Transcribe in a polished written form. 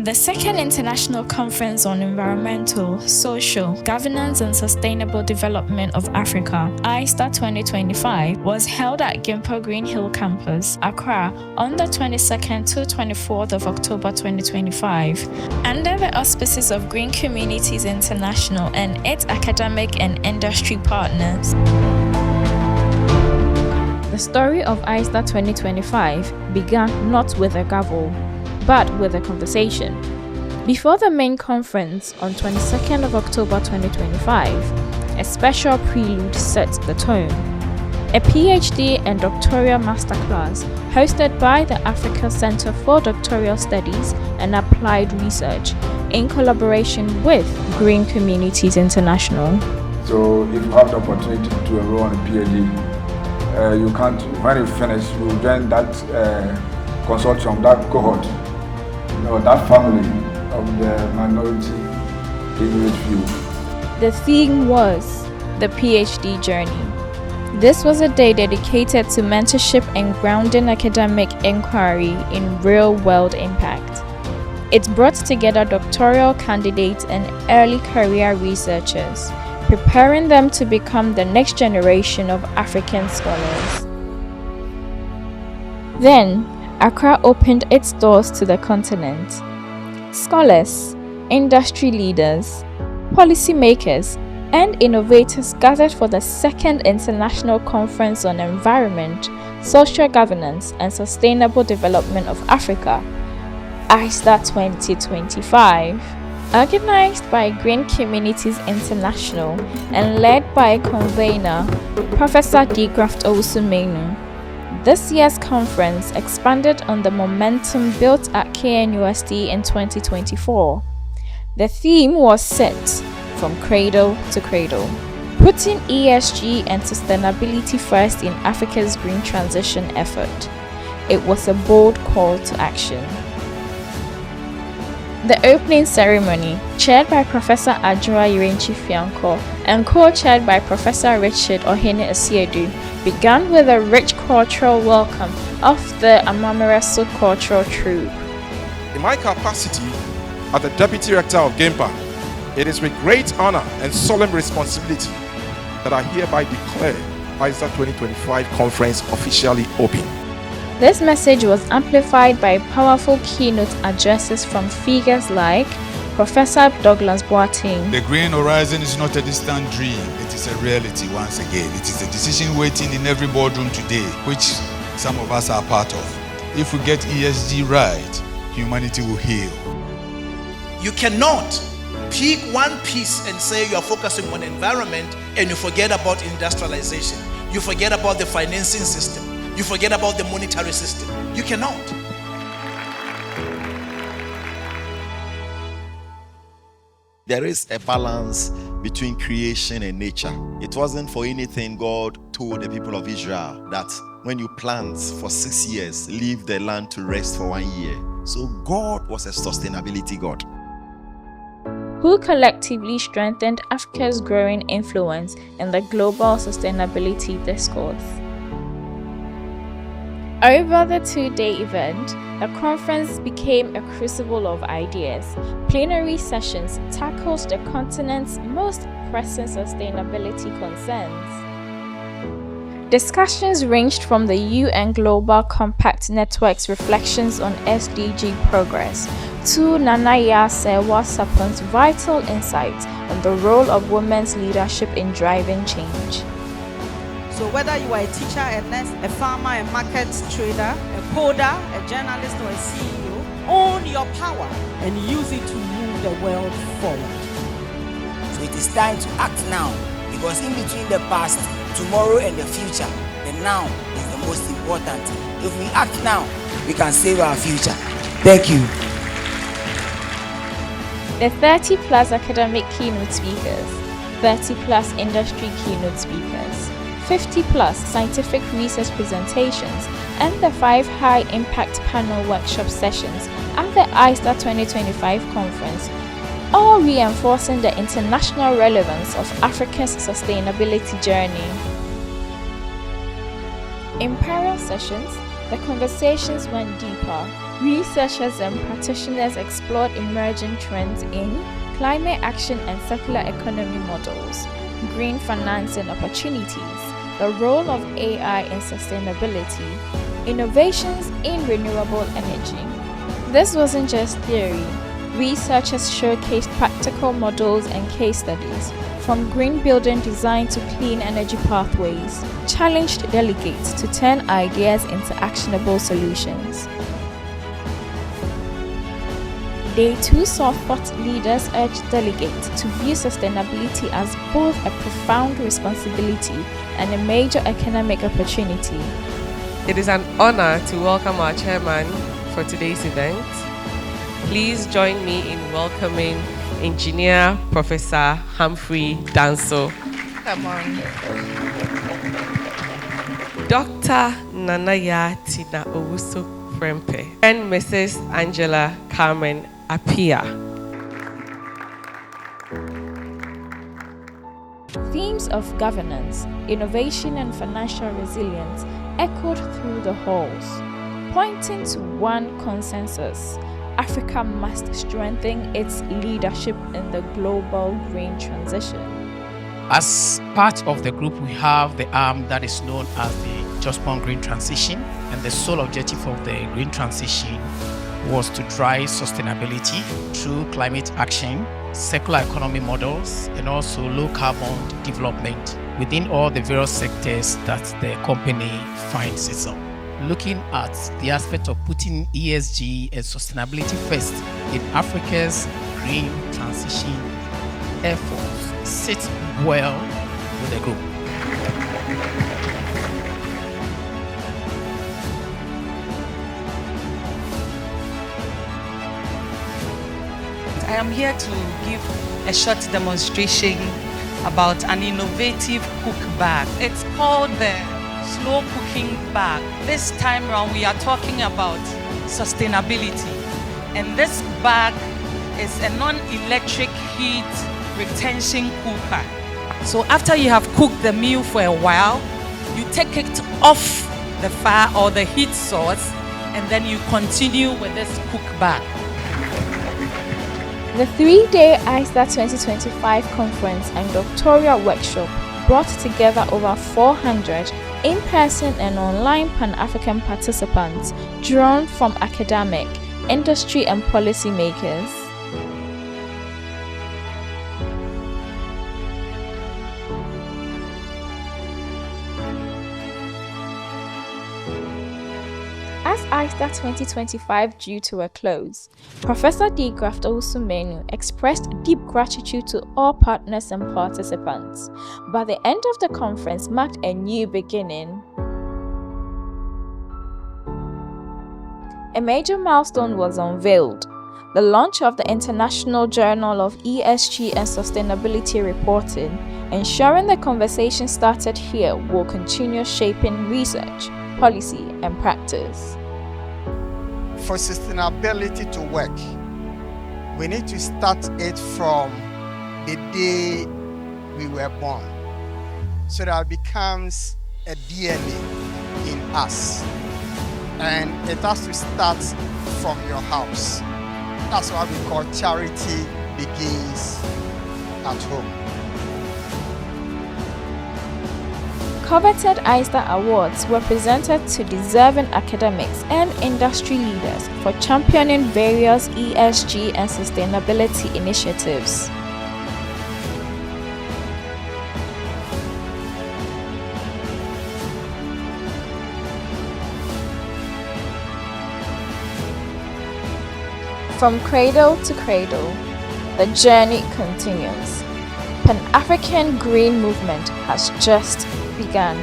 The second International Conference on Environmental, Social, Governance and Sustainable Development of Africa, Icesda 2025, was held at Gimpo Green Hill Campus, Accra, on the 22nd to 24th of October 2025, under the auspices of Green Communities International and its academic and industry partners. The story of Icesda 2025 began not with a gavel, but with a conversation. Before the main conference on 22nd of October 2025, a special prelude set the tone. A PhD and doctoral masterclass hosted by the Africa Center for Doctoral Studies and Applied Research in collaboration with Green Communities International. So if you have the opportunity to enroll on a PhD, you can't, when you finish, you join that consortium, that cohort, that family of the minority English view. The theme was the PhD journey. This was a day dedicated to mentorship and grounding academic inquiry in real-world impact. It brought together doctoral candidates and early career researchers, preparing them to become the next generation of African scholars. Then, Accra opened its doors to the continent. Scholars, industry leaders, policymakers, and innovators gathered for the second International Conference on Environment, Social Governance and Sustainable Development of Africa, Icesda 2025. Organized by Green Communities International and led by convener Professor D. Graft Owusu-Menu, this year's conference expanded on the momentum built at KNUST in 2024. The theme was set from cradle to cradle, putting ESG and sustainability first in Africa's green transition effort. It was a bold call to action. The opening ceremony, chaired by Professor Adjoa Irenchi Fianco and co-chaired by Professor Richard Ohene Asiedu, began with a rich cultural welcome of the Amamereso Cultural Troupe. In my capacity as the Deputy Rector of GIMPA, it is with great honor and solemn responsibility that I hereby declare Icesda 2025 conference officially open. This message was amplified by powerful keynote addresses from figures like Professor Douglas Boateng. The Green Horizon is not a distant dream, it is a reality once again. It is a decision waiting in every boardroom today, which some of us are part of. If we get ESG right, humanity will heal. You cannot pick one piece and say you are focusing on environment and you forget about industrialization. You forget about the financing system. You forget about the monetary system. You cannot. There is a balance between creation and nature. It wasn't for anything God told the people of Israel that when you plant for 6 years, leave the land to rest for 1 year. So God was a sustainability God, who collectively strengthened Africa's growing influence in the global sustainability discourse. Over the two-day event, the conference became a crucible of ideas. Plenary sessions tackled the continent's most pressing sustainability concerns. Discussions ranged from the UN Global Compact Network's reflections on SDG progress to Nanaya Sewa Sapon's vital insights on the role of women's leadership in driving change. So whether you are a teacher, a nurse, a farmer, a market trader, a coder, a journalist or a CEO, own your power and use it to move the world forward. So it is time to act now, because in between the past, tomorrow and the future, the now is the most important. If we act now, we can save our future. Thank you. The 30+ academic keynote speakers, 30+ industry keynote speakers, 50+ scientific research presentations, and the 5 high-impact panel workshop sessions at the Icesda 2025 conference, all reinforcing the international relevance of Africa's sustainability journey. In parallel sessions, the conversations went deeper, Researchers and practitioners explored emerging trends in climate action and circular economy models, green financing opportunities, the role of AI in sustainability, innovations in renewable energy. This wasn't just theory. Researchers showcased practical models and case studies, from green building design to clean energy pathways, challenged delegates to turn ideas into actionable solutions. Day 2 saw thought leaders urge delegates to view sustainability as both a profound responsibility and a major economic opportunity. It is an honor to welcome our chairman for today's event. Please join me in welcoming Engineer Professor Humphrey Danso. Come on. Dr. Nanaya Tina Owusu Prempe and Mrs. Angela Carmen Apia. Themes of governance, innovation, and financial resilience echoed through the halls, pointing to one consensus: Africa must strengthen its leadership in the global green transition. As part of the group, we have the arm that is known as the Just Born Green Transition, and the sole objective of the green transition was to drive sustainability through climate action, circular economy models, and also low carbon development within all the various sectors that the company finds itself. Looking at the aspect of putting ESG and sustainability first in Africa's green transition efforts sits well with the group. I am here to give a short demonstration about an innovative cook bag. It's called the slow cooking bag. This time around we are talking about sustainability, and this bag is a non-electric heat retention cooker. So after you have cooked the meal for a while, you take it off the fire or the heat source, and then you continue with this cook bag. The 3-day Icesda 2025 conference and doctoral workshop brought together over 400 in-person and online Pan-African participants drawn from academic, industry and policy makers. As Icesda 2025 drew to a close, Professor D. Graft Owusu expressed deep gratitude to all partners and participants, but the end of the conference marked a new beginning. A major milestone was unveiled: the launch of the International Journal of ESG and Sustainability Reporting, ensuring the conversation started here will continue shaping research, policy, and practice. For sustainability to work, we need to start it from the day we were born, so that it becomes a DNA in us. And it has to start from your house. That's why we call charity begins at home. Coveted Icesda Awards were presented to deserving academics and industry leaders for championing various ESG and sustainability initiatives. From cradle to cradle, the journey continues. Pan-African Green Movement has just begun.